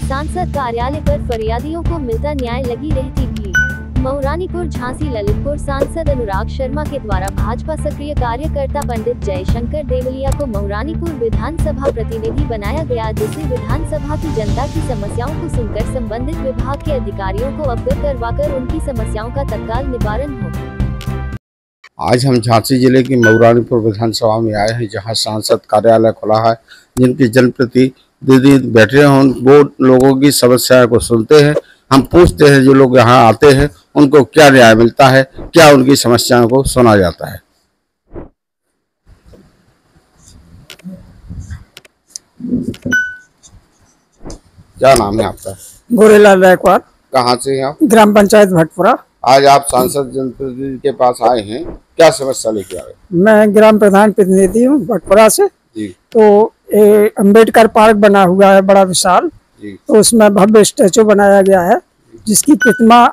सांसद कार्यालय पर फरियादियों को मिलता न्याय लगी रहती भीड़। मऊरानीपुर झांसी ललितपुर सांसद अनुराग शर्मा के द्वारा भाजपा सक्रिय कार्यकर्ता पंडित जयशंकर देवलिया को मऊरानीपुर विधानसभा प्रतिनिधि बनाया गया, जिससे विधानसभा की जनता की समस्याओं को सुनकर संबंधित विभाग के अधिकारियों को अवगत करवाकर उनकी समस्याओं का तत्काल निवारण हो। आज हम झांसी जिले की मऊरानीपुर विधानसभा में आए हैं, जहां सांसद कार्यालय खुला है। जिनकी जनप्रतिनिधि बैठे हैं, वो लोगों की समस्याओं को सुनते हैं। हम पूछते हैं, जो लोग यहाँ आते हैं उनको क्या न्याय मिलता है, क्या उनकी समस्याओं को सुना जाता है। क्या नाम है आपका? गोरेलाल गायकवाड़। कहाँ से हैं आप? ग्राम पंचायत भटपुरा। आज आप सांसद जनप्रतिनिधि के पास आए हैं, क्या समस्या लेके आए? मैं ग्राम प्रधान प्रतिनिधि हूँ भटपुरा से जी। तो अंबेडकर पार्क बना हुआ है बड़ा विशाल जी। तो उसमें भव्य स्टैचू बनाया गया है, जिसकी प्रतिमा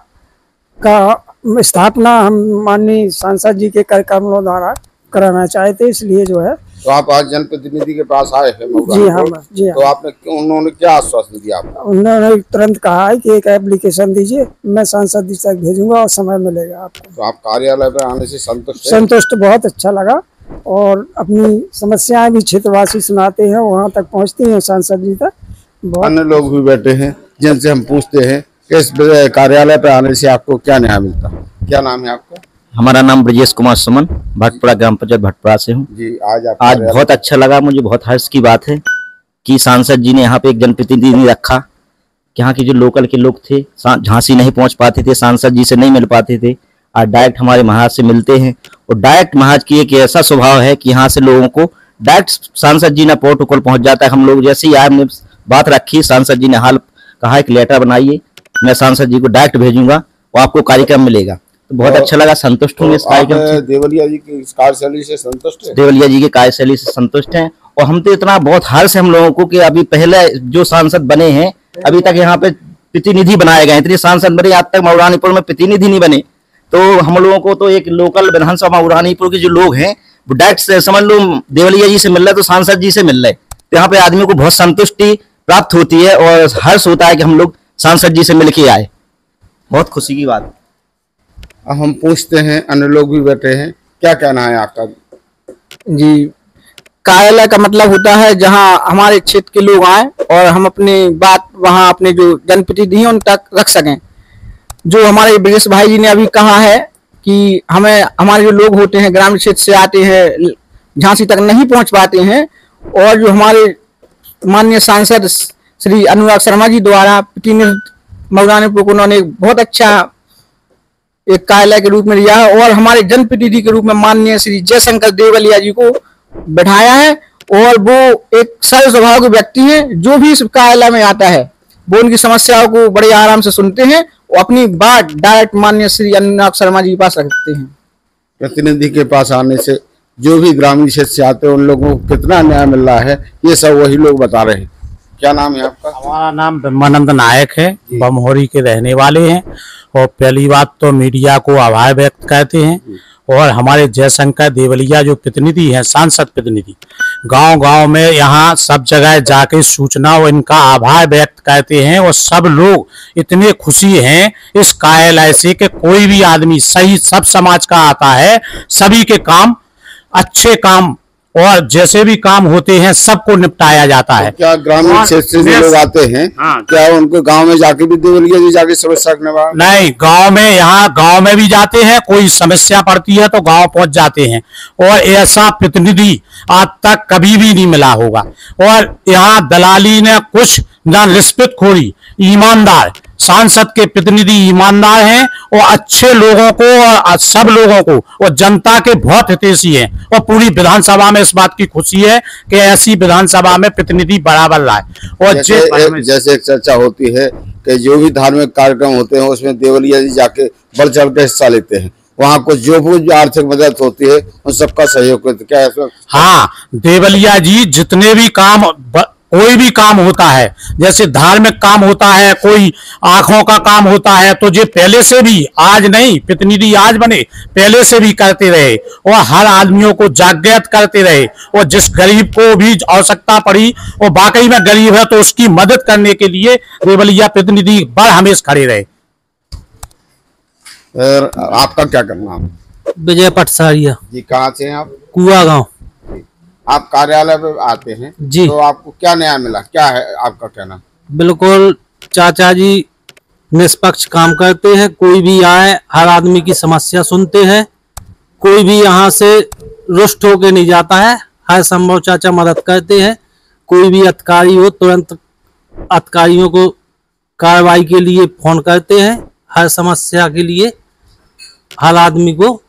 का स्थापना हम माननीय सांसद जी के कार्यक्रमों द्वारा कराना चाहते, इसलिए जो है। तो आप आज जनप्रतिनिधि के पास आए हैं? जी हाँ, जी हाँ। तो आपने उन्होंने क्या आश्वासन दिया आपको? उन्होंने तुरंत कहा है कि एक एप्लीकेशन दीजिए, मैं सांसद जी तक भेजूंगा और समय मिलेगा आपको। तो आप कार्यालय पर आने से संतुष्ट हैं? संतुष्ट, बहुत अच्छा लगा। और अपनी समस्याएं भी क्षेत्रवासी सुनाते हैं, वहाँ तक पहुँचती हैं सांसद जी तक। अन्य लोग भी बैठे हैं, जिनसे हम पूछते हैं कि इस कार्यालय पर आने से आपको क्या न्याय मिलता है। क्या नाम है आपका? हमारा नाम ब्रजेश कुमार सुमन, भटपुरा ग्राम पंचायत भटपुरा से हूँ जी। आज बहुत अच्छा लगा, मुझे बहुत हर्ष की बात है कि सांसद जी ने यहाँ पे एक जनप्रतिनिधि रखा कि यहाँ के जो लोकल के लोग थे, झांसी नहीं पहुँच पाते थे, सांसद जी से नहीं मिल पाते थे, आज डायरेक्ट हमारे महाराज से मिलते हैं। और डायरेक्ट महाराज की एक ऐसा स्वभाव है कि यहाँ से लोगों को डायरेक्ट सांसद जी ने प्रोटोकॉल पहुँच जाता है। हम लोग जैसे ही हमने बात रखी, सांसद जी ने हाल कहा एक लेटर बनाइए, मैं सांसद जी को डायरेक्ट भेजूंगा और आपको कार्यक्रम मिलेगा। तो बहुत अच्छा लगा, संतुष्ट हूँ इस कार्यक्रम से। देवलिया जी की कार्यशैली से संतुष्ट है? देवलिया जी की कार्यशैली से संतुष्ट हैं। और हम तो इतना बहुत हर्ष है हम लोगों को कि अभी पहले जो सांसद बने हैं, अभी तक यहाँ पे प्रतिनिधि बनाए गए, इतने सांसद बने, आज तक मऊरानीपुर में प्रतिनिधि नहीं बने। तो हम लोगों को तो एक लोकल विधानसभा मऊरानीपुर के जो लोग हैं वो डायरेक्ट समझ लो देवलिया जी से मिल रहे तो सांसद जी से मिल रहे, तो यहाँ पे आदमी को बहुत संतुष्टि प्राप्त होती है और हर्ष होता है कि हम लोग सांसद जी से मिलके आए। बहुत खुशी की बात। अब हम पूछते हैं, अन्य लोग भी बैठे हैं, क्या कहना है आपका? जी, कार्यालय का मतलब होता है जहां हमारे क्षेत्र के लोग आए और हम अपनी बात वहां अपने जो जनप्रतिनिधि उन तक रख सकें। जो हमारे ब्रजेश भाई जी ने अभी कहा है कि हमें हमारे जो लोग होते हैं ग्रामीण क्षेत्र से आते हैं, झांसी तक नहीं पहुंच पाते हैं, और जो हमारे माननीय सांसद श्री अनुराग शर्मा जी द्वारा प्रतिनिधि मऊरानीपुर को उन्होंने बहुत अच्छा एक कार्यालय के रूप में लिया है और हमारे जनप्रतिनिधि के रूप में माननीय श्री जयशंकर देवलिया जी को बैठाया है। और वो एक सरल स्वभाव के व्यक्ति हैं, जो भी इस कार्यालय में आता है वो उनकी समस्याओं को बड़े आराम से सुनते हैं और अपनी बात डायरेक्ट माननीय श्री अनुराग शर्मा जी के पास रखते हैं। प्रतिनिधि के पास आने से जो भी ग्रामीण क्षेत्र से आते हैं उन लोगों को कितना न्याय मिल रहा है, ये सब वही लोग बता रहे हैं। क्या नाम है आपका? हमारा नाम ब्रह्मानंद नायक है, बमहोरी के रहने वाले हैं। और पहली बात तो मीडिया को आभार व्यक्त करते हैं और हमारे जयशंकर देवलिया जो प्रतिनिधि हैं, सांसद प्रतिनिधि, गांव-गांव में यहाँ सब जगह जाके सूचना और इनका आभार व्यक्त करते हैं। और सब लोग इतने खुशी हैं इस कार्यालय से कि कोई भी आदमी सही सब समाज का आता है, सभी के काम अच्छे काम और जैसे भी काम होते हैं सबको निपटाया जाता है। तो क्या ग्रामीण क्षेत्र से जो लोग आते हैं, क्या उनको गांव में जाके भी देवलिया जी जाके समस्या निवारण? नहीं, गांव में यहाँ गांव में भी जाते हैं, कोई समस्या पड़ती है तो गांव पहुंच जाते हैं। और ऐसा प्रतिनिधि आज तक कभी भी नहीं मिला होगा। और यहाँ दलाली ने कुछ न रिश्वतखोरी, ईमानदार सांसद के प्रतिनिधि ईमानदार हैं और अच्छे लोगों को और सब लोगों को और जनता के बहुत हितैषी हैं। और पूरी विधानसभा में इस बात की खुशी है कि ऐसी विधानसभा में प्रतिनिधि बराबर लाए। और जैसे एक चर्चा होती है कि जो भी धार्मिक कार्यक्रम होते हैं उसमें देवलिया जी जाके बढ़ चढ़ के हिस्सा लेते हैं, वहाँ को जो भी आर्थिक मदद होती है उन सबका सहयोग करते, क्या है? हाँ, देवलिया जी जितने भी काम कोई भी काम होता है, जैसे धार्मिक काम होता है, कोई आंखों का काम होता है, तो ये पहले से भी, आज नहीं प्रतिनिधि आज बने, पहले से भी करते रहे और हर आदमियों को जागृत करते रहे। और जिस गरीब को भी आवश्यकता पड़ी और वाकई में गरीब है तो उसकी मदद करने के लिए देवलिया प्रतिनिधि बड़ हमेशा खड़े रहे। आपका क्या करना है? विजय पटसारिया जी, कहाँ से हैं आप? कुआ गांव। आप कार्यालय पे आते हैं जी, तो आपको क्या न्याय मिला, क्या है आपका कहना? बिल्कुल चाचा जी निष्पक्ष काम करते हैं, कोई भी आए हर आदमी की समस्या सुनते हैं, कोई भी यहाँ से रुष्ट होके नहीं जाता है, हर संभव चाचा मदद करते हैं। कोई भी अधिकारी हो तुरंत अधिकारियों को कार्रवाई के लिए फोन करते हैं, हर समस्या के लिए हर आदमी को।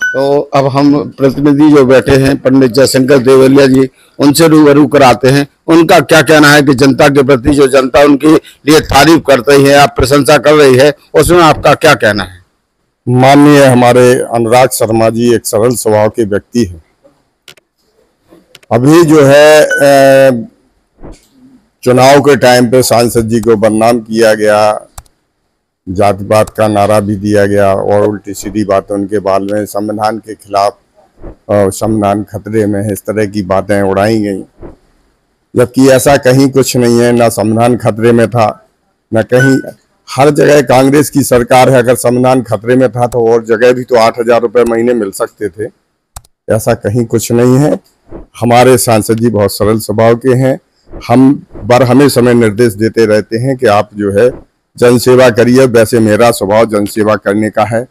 तो अब हम प्रतिनिधि जो बैठे हैं पंडित जयशंकर देवलिया जी, उनसे रूबरू कराते हैं। उनका क्या कहना है कि जनता के प्रति जो जनता उनके लिए तारीफ करती है, आप प्रशंसा कर रही है, उसमें आपका क्या कहना है? माननीय हमारे अनुराग शर्मा जी एक सरल स्वभाव के व्यक्ति हैं। अभी जो है चुनाव के टाइम पे सांसद जी को बदनाम किया गया, जाति पात का नारा भी दिया गया और उल्टी सीधी बातें उनके बाल में, संविधान के खिलाफ, संविधान खतरे में है, इस तरह की बातें उड़ाई गई, जबकि ऐसा कहीं कुछ नहीं है। ना संविधान खतरे में था, न कहीं, हर जगह कांग्रेस की सरकार है। अगर संविधान खतरे में था तो और जगह भी तो 8,000 रुपये महीने मिल सकते थे, ऐसा कहीं कुछ नहीं है। हमारे सांसद जी बहुत सरल स्वभाव के हैं। हम हमें समय निर्देश देते रहते हैं कि आप जो है जनसेवा करिए। वैसे मेरा स्वभाव जनसेवा करने का है।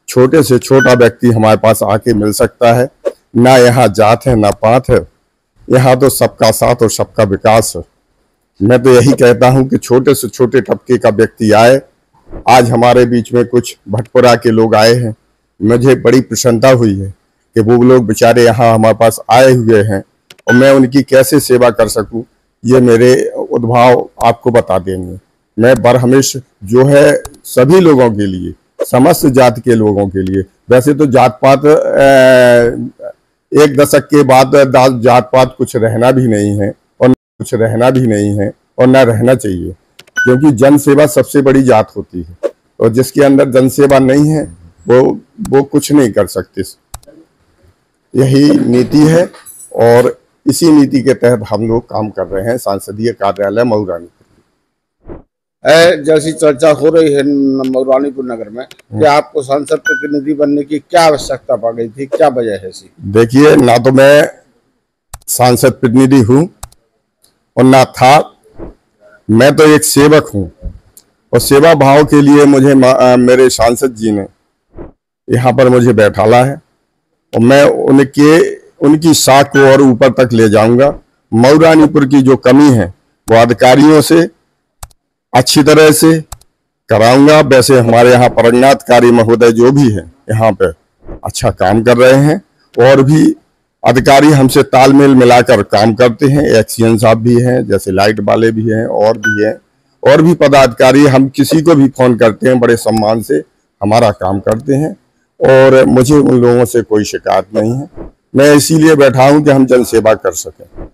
छोटे से छोटा व्यक्ति हमारे पास आके मिल सकता है। ना यहाँ जात है ना पात है, यहाँ तो सबका साथ और सबका विकास है। मैं तो यही कहता हूँ कि छोटे से छोटे तबके का व्यक्ति आए। आज हमारे बीच में कुछ भटपुरा के लोग आए हैं, मुझे बड़ी प्रसन्नता हुई है कि वो लोग बेचारे यहाँ हमारे पास आए हुए हैं और मैं उनकी कैसे सेवा कर सकूँ, ये मेरे उद्भाव आपको बता देंगे। मैं बरहमेश जो है सभी लोगों के लिए, समस्त जाति के लोगों के लिए, वैसे तो जात पात एक दशक के बाद जात पात कुछ रहना भी नहीं है और कुछ रहना भी नहीं है और ना रहना चाहिए, क्योंकि जन सेवा सबसे बड़ी जात होती है और जिसके अंदर जन सेवा नहीं है वो कुछ नहीं कर सकते। यही नीति है और इसी नीति के तहत हम लोग काम कर रहे हैं सांसदीय कार्यालय मऊरानी। जैसी चर्चा हो रही है मऊरानीपुर नगर में कि आपको सांसद प्रतिनिधि बनने की क्या आवश्यकता पड़ गई थी, क्या वजह है इसकी? देखिए, ना तो मैं सांसद प्रतिनिधि हूँ और ना था, मैं तो एक सेवक हूँ और सेवा भाव के लिए मुझे मेरे सांसद जी ने यहाँ पर मुझे बैठाला है और मैं उनकी साख को और ऊपर तक ले जाऊंगा। मऊरानीपुर की जो कमी है वो अधिकारियों से अच्छी तरह से कराऊंगा। वैसे हमारे यहाँ परगनाधिकारी महोदय जो भी है यहाँ पे अच्छा काम कर रहे हैं और भी अधिकारी हमसे तालमेल मिलाकर काम करते हैं। एक्सीएन साहब भी हैं, जैसे लाइट वाले भी हैं और भी हैं, और भी पदाधिकारी। हम किसी को भी फोन करते हैं, बड़े सम्मान से हमारा काम करते हैं और मुझे उन लोगों से कोई शिकायत नहीं है। मैं इसीलिए बैठा हूं कि हम जनसेवा कर सकें।